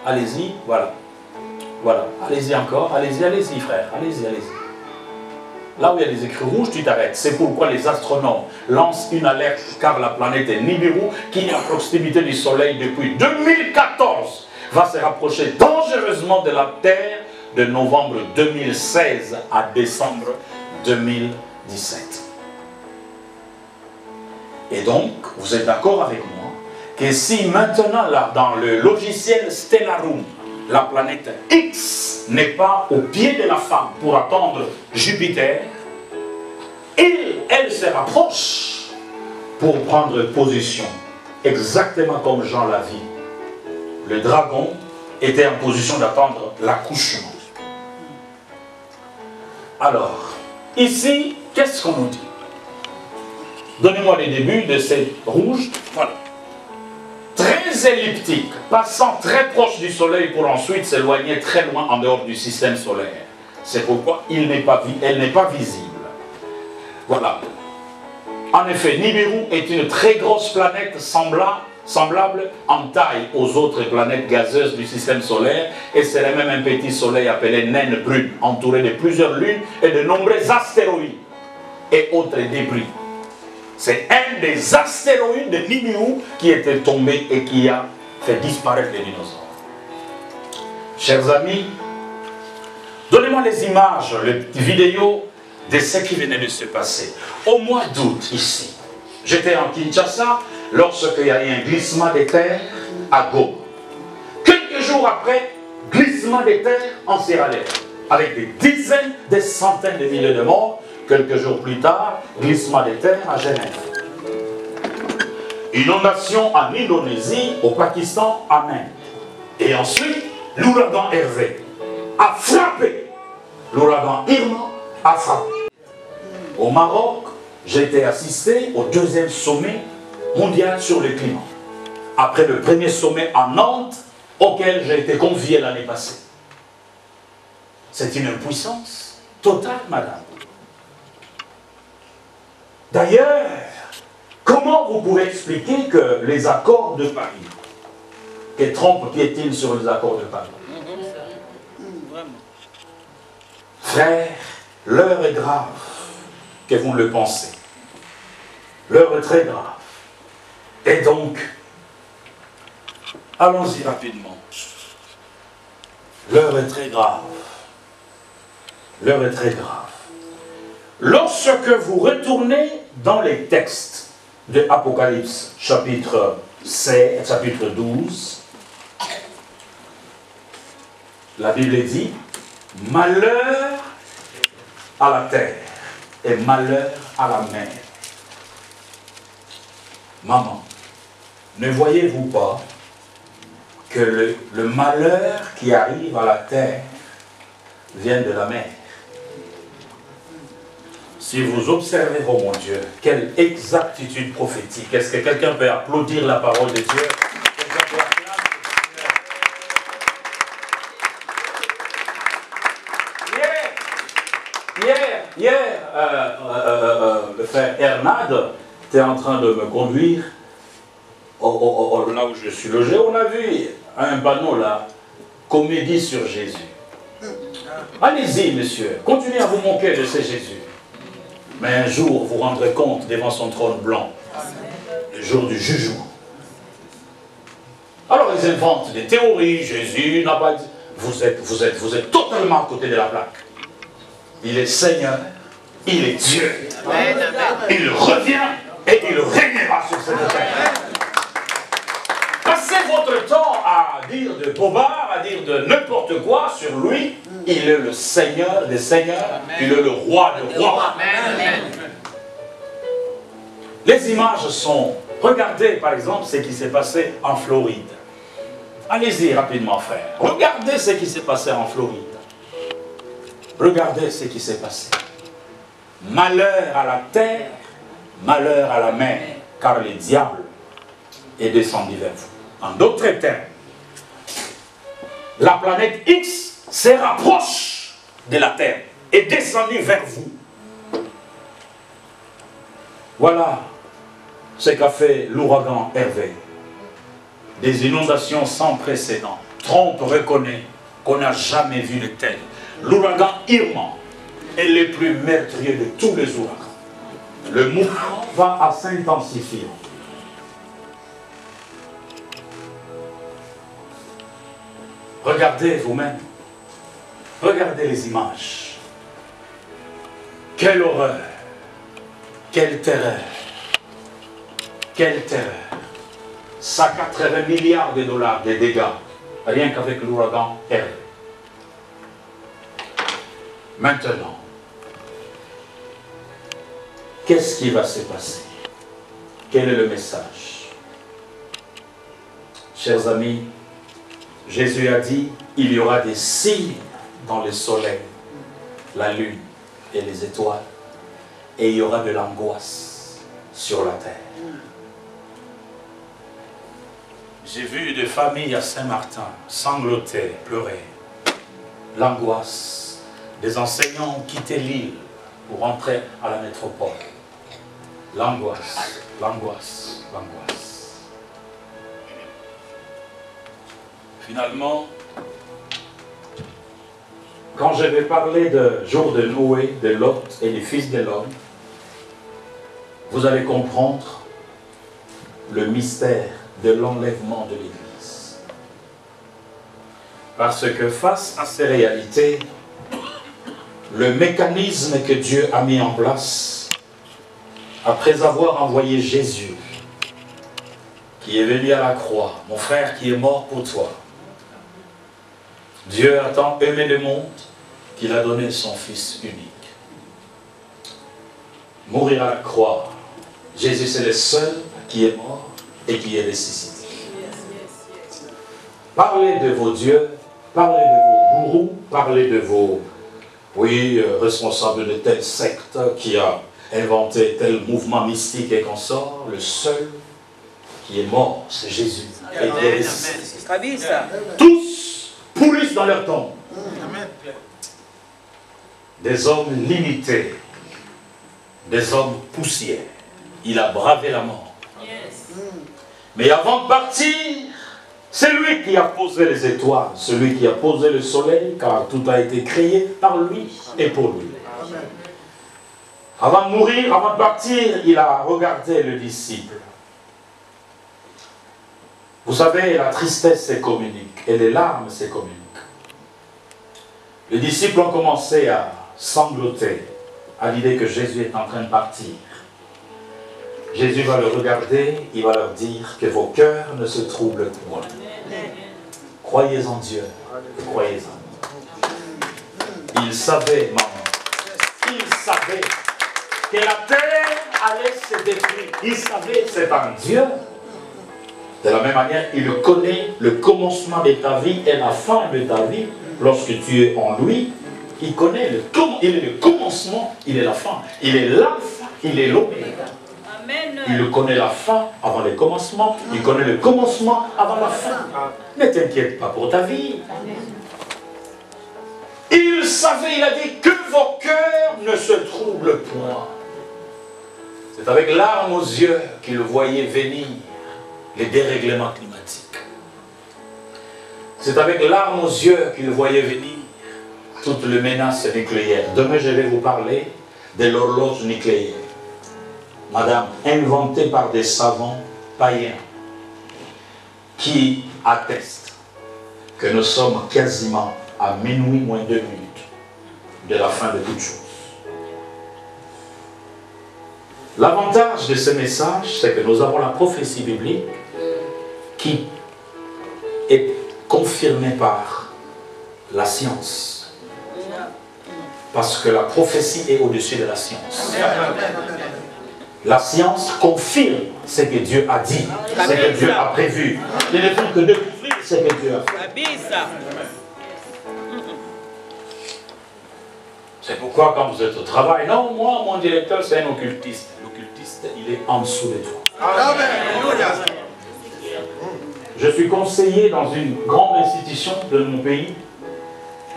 Allez-y, voilà. Voilà, allez-y encore, allez-y frère, allez-y. Là où il y a les écrits rouges, tu t'arrêtes. C'est pourquoi les astronomes lancent une alerte car la planète Nibiru, qui est à proximité du Soleil depuis 2014, va se rapprocher dangereusement de la Terre de novembre 2016 à décembre 2017. Et donc, vous êtes d'accord avec moi que si maintenant, là, dans le logiciel Stellarum, la planète X n'est pas au pied de la femme pour attendre Jupiter, elle se rapproche pour prendre position, exactement comme Jean l'a vu. Le dragon était en position d'attendre l'accouchement. Alors, ici, qu'est-ce qu'on nous dit? Donnez-moi les débuts de ces rouges. Voilà. Très elliptique, passant très proche du Soleil pour ensuite s'éloigner très loin en dehors du système solaire. C'est pourquoi elle n'est pas visible. Voilà. En effet, Nibiru est une très grosse planète semblable en taille aux autres planètes gazeuses du système solaire, et c'est même un petit soleil appelé naine brune, entouré de plusieurs lunes et de nombreux astéroïdes et autres débris. C'est un des astéroïdes de Nibiru qui était tombé et qui a fait disparaître les dinosaures. Chers amis, donnez-moi les images, les vidéos de ce qui venait de se passer. Au mois d'août, ici, j'étais en Kinshasa lorsqu'il y a eu un glissement des terres à Goma. Quelques jours après, glissement des terres en Sierra Leone, avec des dizaines, des centaines de milliers de morts. Quelques jours plus tard, glissement des terres à Genève. Inondation en Indonésie, au Pakistan, en Inde. Et ensuite, l'ouragan Hervé a frappé. L'ouragan Irma a frappé. Au Maroc, j'ai été assisté au deuxième sommet mondial sur le climat. Après le premier sommet à Nantes, auquel j'ai été convié l'année passée. C'est une impuissance totale, madame. D'ailleurs, comment vous pouvez expliquer que les accords de Paris, que Trump piétine sur les accords de Paris? Frère, l'heure est grave, que vous le pensez. L'heure est très grave. Et donc, allons-y rapidement. L'heure est très grave. L'heure est très grave. Lorsque vous retournez dans les textes de Apocalypse, chapitre 16, chapitre 12, la Bible dit « Malheur à la terre et malheur à la mer. » Maman, ne voyez-vous pas que le malheur qui arrive à la terre vient de la mer? Si vous observez, oh mon Dieu, quelle exactitude prophétique. Est-ce que quelqu'un peut applaudir la parole de Dieu? Quelqu'un peut acclamer Hier, le frère Hernad était en train de me conduire là où je suis logé. On a vu un panneau là, comédie sur Jésus. Allez-y, monsieur, continuez à vous moquer de ce Jésus. Mais un jour, vous rendrez compte devant son trône blanc, le jour du jugement. Alors ils inventent des théories, Jésus n'a pas dit. Vous êtes totalement à côté de la plaque. Il est Seigneur, il est Dieu. Amen. Il revient et il régnera sur cette terre. Passez votre temps à dire de bobards, à dire de n'importe quoi sur lui. Il est le Seigneur des seigneurs. Amen. Il est le roi des rois. Amen. Les images sont... Regardez par exemple ce qui s'est passé en Floride. Allez-y rapidement, frère. Regardez ce qui s'est passé en Floride. Regardez ce qui s'est passé. Malheur à la terre, malheur à la mer, car le diable est descendu vers vous. En d'autres termes, la planète X se rapproche de la terre et descendue vers vous. Voilà ce qu'a fait l'ouragan Hervé. Des inondations sans précédent. Trump reconnaît qu'on n'a jamais vu de tel. L'ouragan Irma est le plus meurtrier de tous les ouragans. Le mouvement va s'intensifier. Regardez vous-même. Regardez les images. Quelle horreur. Quelle terreur. Quelle terreur. Ça 80 milliards de dollars de dégâts. Rien qu'avec l'ouragan Hervé. Maintenant, qu'est-ce qui va se passer? Quel est le message? Chers amis, Jésus a dit, il y aura des signes dans le soleil, la lune et les étoiles, et il y aura de l'angoisse sur la terre. J'ai vu des familles à Saint-Martin sangloter, pleurer, l'angoisse. Des enseignants ont quitté l'île pour rentrer à la métropole. L'angoisse, l'angoisse, l'angoisse. Finalement, quand je vais parler de jour de Noé, de Lot et des fils de l'homme, vous allez comprendre le mystère de l'enlèvement de l'Église. Parce que face à ces réalités, le mécanisme que Dieu a mis en place, après avoir envoyé Jésus, qui est venu à la croix, mon frère qui est mort pour toi, Dieu a tant aimé le monde qu'il a donné son Fils unique. Mourir à la croix, Jésus c'est le seul qui est mort et qui est ressuscité. Parlez de vos dieux, parlez de vos gourous, parlez de vos, responsables de telle secte qui a inventé tel mouvement mystique et consort. Le seul qui est mort, c'est Jésus. Et il est ressuscité. Tous pourrissent dans leur tombe. Des hommes limités, des hommes poussières. Il a bravé la mort. Mais avant de partir, c'est lui qui a posé les étoiles, celui qui a posé le soleil, car tout a été créé par lui et pour lui. Avant de mourir, avant de partir, il a regardé le disciple. Vous savez, la tristesse c'est communique et les larmes c'est communique. Les disciples ont commencé à sangloter à l'idée que Jésus est en train de partir. Jésus va le regarder, il va leur dire que vos cœurs ne se troublent point. Croyez en Dieu, croyez en moi. Il savait, maman, il savait que la terre allait se détruire. Il savait, c'est un Dieu. De la même manière, il connaît le commencement de ta vie et la fin de ta vie. Lorsque tu es en lui, il connaît il est le commencement, il est la fin. Il est l'alpha, il est l'oméga. Il connaît la fin avant le commencement, il connaît le commencement avant la fin. Ne t'inquiète pas pour ta vie. Il savait, il a dit que vos cœurs ne se troublent point. C'est avec larmes aux yeux qu'il voyait venir les dérèglements climatiques. C'est avec larmes aux yeux qu'il voyait venir toutes les menaces nucléaires. Demain, je vais vous parler de l'horloge nucléaire. Madame, inventée par des savants païens qui attestent que nous sommes quasiment à minuit moins 2 minutes de la fin de toute chose. L'avantage de ce message, c'est que nous avons la prophétie biblique qui est confirmée par la science. Parce que la prophétie est au-dessus de la science. La science confirme ce que Dieu a dit, ce que Dieu a prévu. Il ne faut que découvrir ce que Dieu a fait. C'est pourquoi quand vous êtes au travail, non, moi, mon directeur, c'est un occultiste. L'occultiste, il est en dessous de toi. Je suis conseiller dans une grande institution de mon pays.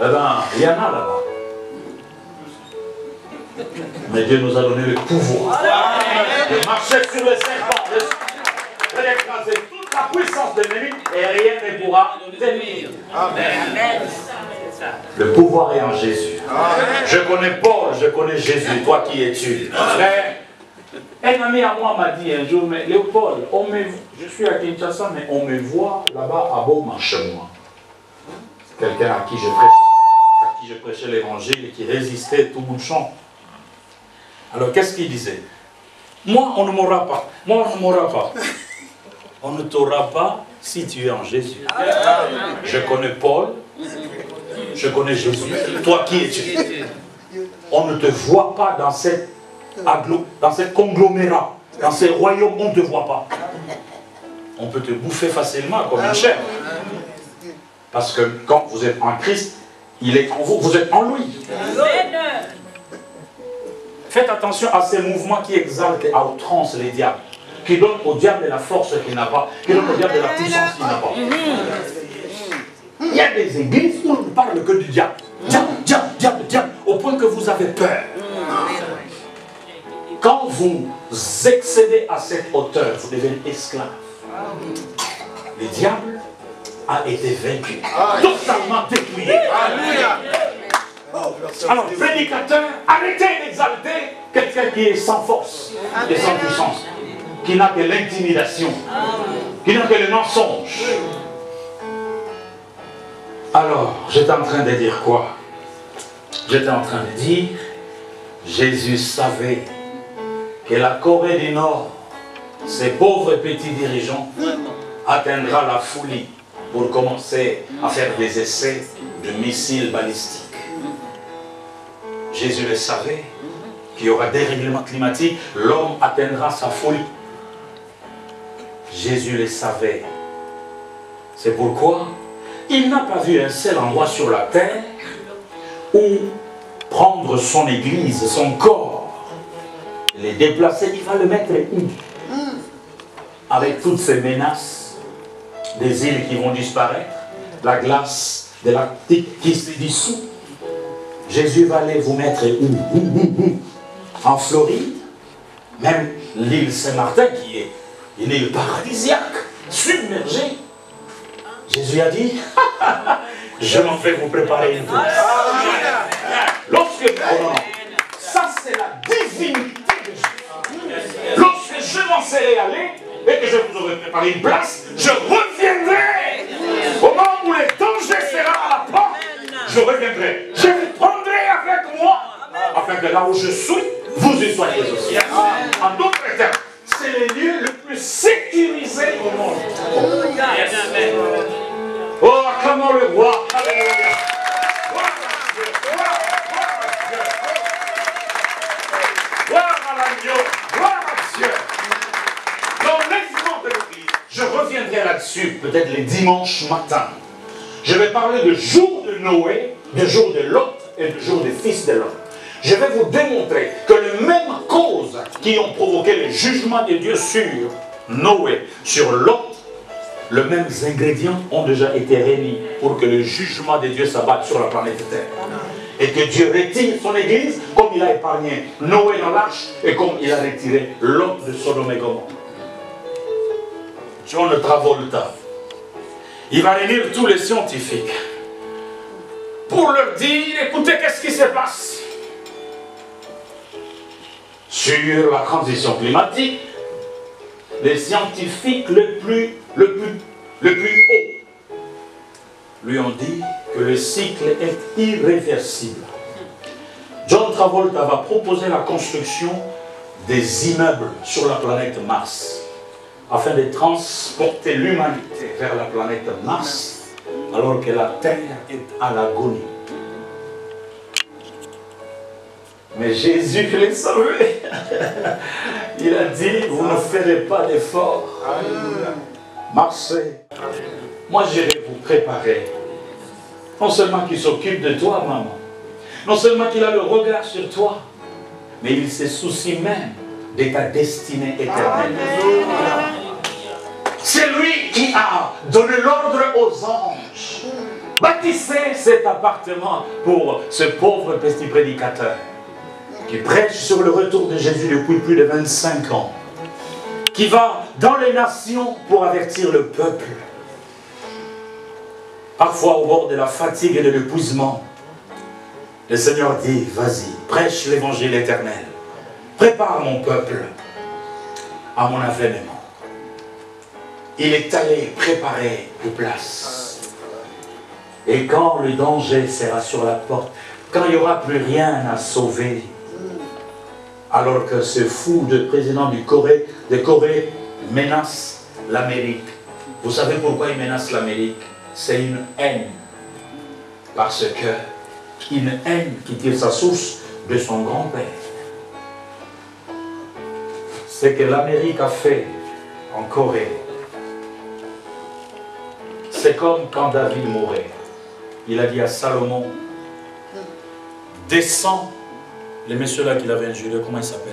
Eh bien, il y en a là-bas. Mais Dieu nous a donné le pouvoir de marcher sur les serpents, de l'écraser toute la puissance de l'ennemi et rien ne pourra tenir. Amen. Le pouvoir est en Jésus. Amen. Je connais Paul, je connais Jésus. Toi qui es-tu? Frère, un ami à moi m'a dit un jour, mais Léopold, je suis à Kinshasa, mais on me voit là-bas à Boma chez moi. Quelqu'un à qui je prêchais l'évangile et qui résistait tout bout de champ. Alors qu'est-ce qu'il disait? Moi, on ne m'aura pas. Moi, on ne m'aura pas. On ne t'aura pas si tu es en Jésus. Je connais Paul. Je connais Jésus. Toi qui es-tu? On ne te voit pas dans cette conglomérat. Dans ces royaumes, on ne te voit pas. On peut te bouffer facilement comme une chair. Parce que quand vous êtes en Christ, il est en vous. Vous êtes en lui. Faites attention à ces mouvements qui exaltent à outrance les diables, qui donnent au diable la force qu'il n'a pas, qui donnent au diable la puissance qu'il n'a pas. Il y a des églises où on ne parle que du diable. Diable, diable, diable, diable, au point que vous avez peur. Quand vous excédez à cette hauteur, vous devenez esclave. Le diable a été vaincu, totalement dépouillé. Alors, prédicateur, arrêtez d'exalter quelqu'un qui est sans force et sans puissance, qui n'a que l'intimidation, qui n'a que le mensonge. Alors, j'étais en train de dire quoi? J'étais en train de dire, Jésus savait que la Corée du Nord, ces pauvres petits dirigeants, atteindra la folie pour commencer à faire des essais de missiles balistiques. Jésus le savait qu'il y aura des règlements climatiques, l'homme atteindra sa folie. Jésus le savait. C'est pourquoi il n'a pas vu un seul endroit sur la terre où prendre son église, son corps, les déplacer, il va le mettre où? Avec toutes ces menaces, des îles qui vont disparaître, la glace de l'Arctique qui se dissout. Jésus va aller vous mettre où? En Floride, même l'île Saint-Martin qui est une île paradisiaque, submergée. Jésus a dit, je m'en vais vous préparer une place. Lorsque, ça c'est la divinité de Jésus. Lorsque je m'en serai allé et que je vous aurai préparé une place, je reviendrai. Au moment où le danger sera à la porte, je reviendrai. Je vous prendrai avec moi, afin que là où je suis, vous y soyez aussi. En d'autres termes, c'est le lieu le plus sécurisé au monde. Oh, acclamons le roi. Alléluia. Gloire à l'agneau. Gloire à Dieu. Dans l'exemple de l'Église, je reviendrai là-dessus, peut-être les dimanches matins. Je vais parler du jour de Noé, du jour de Lot et du jour des fils de Lot. Je vais vous démontrer que les mêmes causes qui ont provoqué le jugement de Dieu sur Noé, sur Lot, les mêmes ingrédients ont déjà été réunis pour que le jugement de Dieu s'abatte sur la planète Terre. Et que Dieu retire son église comme il a épargné Noé dans l'arche et comme il a retiré Lot de Sodome et Gomorrhe. John Travolta, il va réunir tous les scientifiques pour leur dire, écoutez, qu'est-ce qui se passe sur la transition climatique. Les scientifiques le plus haut lui ont dit que le cycle est irréversible. John Travolta va proposer la construction des immeubles sur la planète Mars afin de transporter l'humanité vers la planète Mars alors que la Terre est à l'agonie. Mais Jésus les sauvé. Il a dit, vous ne ferez pas d'effort. Marchez. Moi, j'irai vous préparer. Non seulement qu'il s'occupe de toi, maman. Non seulement qu'il a le regard sur toi. Mais il se soucie même de ta destinée éternelle. C'est lui qui a donné l'ordre aux anges. Bâtissez cet appartement pour ce pauvre petit prédicateur qui prêche sur le retour de Jésus depuis plus de 25 ans, qui va dans les nations pour avertir le peuple, parfois au bord de la fatigue et de l'épuisement. Le Seigneur dit, vas-y, prêche l'évangile éternel, prépare mon peuple à mon avènement. Il est allé préparer une place. Et quand le danger sera sur la porte, quand il n'y aura plus rien à sauver, alors que ce fou de président de Corée menace l'Amérique. Vous savez pourquoi il menace l'Amérique? C'est une haine. Parce que une haine qui tire sa source de son grand-père. Ce que l'Amérique a fait en Corée, c'est comme quand David mourait. Il a dit à Salomon, descends. Le monsieur là qu'il avait injurié, comment il s'appelle?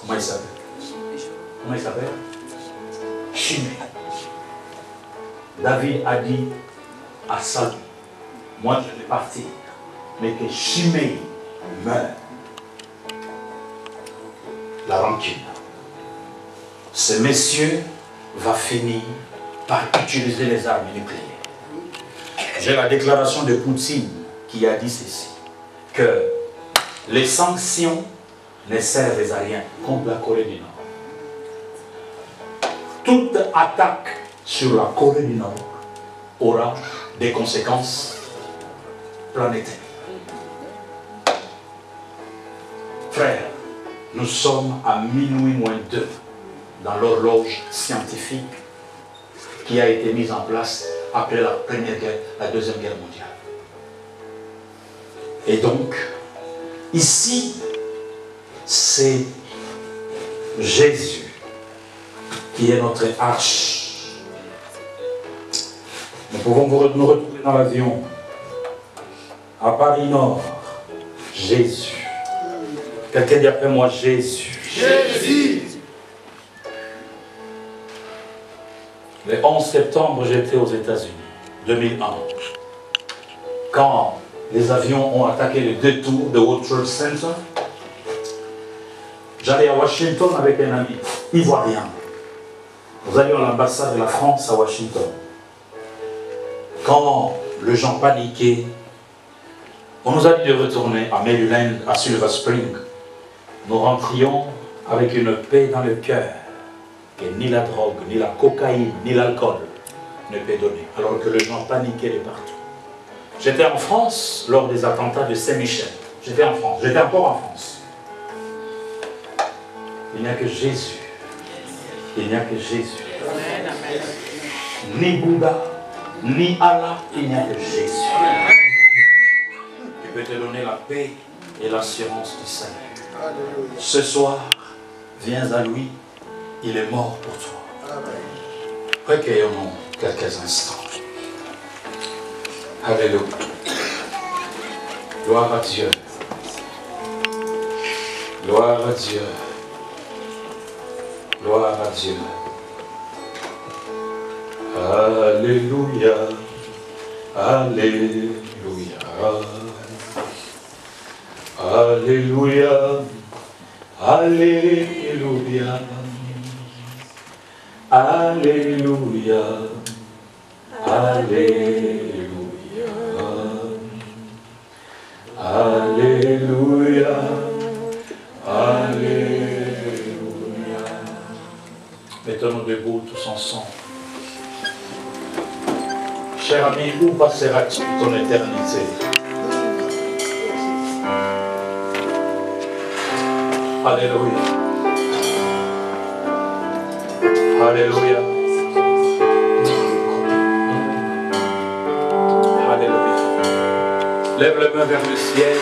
Comment il s'appelle? Comment il s'appelle? Shimei. David a dit à Salomon, moi je vais partir, mais que Shimei meure. La rancune. Ce monsieur va finir par utiliser les armes nucléaires. J'ai la déclaration de Poutine qui a dit ceci, que les sanctions ne servent à rien contre la Corée du Nord. Toute attaque sur la Corée du Nord aura des conséquences planétaires. Frères, nous sommes à minuit moins 2 dans l'horloge scientifique qui a été mise en place après la Deuxième Guerre mondiale. Et donc, ici, c'est Jésus qui est notre arche. Nous pouvons nous retrouver dans l'avion à Paris Nord. Jésus. Quelqu'un dit après moi Jésus. Jésus. Le 11 septembre, j'étais aux États-Unis, 2001. Quand les avions ont attaqué les 2 tours de World Trade Center, j'allais à Washington avec un ami ivoirien. Nous allions à l'ambassade de la France à Washington. Quand les gens paniquaient, on nous a dit de retourner à Maryland, à Silver Spring. Nous rentrions avec une paix dans le cœur que ni la drogue, ni la cocaïne, ni l'alcool ne peut donner, alors que les gens paniquaient de partout. J'étais en France lors des attentats de Saint-Michel. J'étais en France, j'étais encore en France. Il n'y a que Jésus. Il n'y a que Jésus. Ni Bouddha, ni Allah, il n'y a que Jésus. Qui peut te donner la paix et l'assurance du salut. Ce soir, viens à lui, il est mort pour toi. Recueillons-nous quelques instants. Alléluia. Gloire à Dieu. Gloire à Dieu. Gloire à Dieu. Alléluia. Alléluia. Alléluia. Alléluia. Alléluia. Alléluia. Alléluia. Alléluia. Mettons-nous debout tous ensemble. Cher ami, où passeras-tu ton éternité? Alléluia. Alléluia. Alléluia. Lève les mains vers le ciel.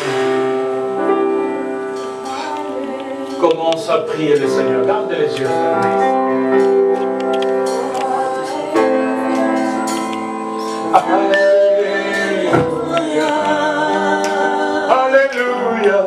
Commence à prier le Seigneur. Garde les yeux fermés. Alléluia. Alléluia.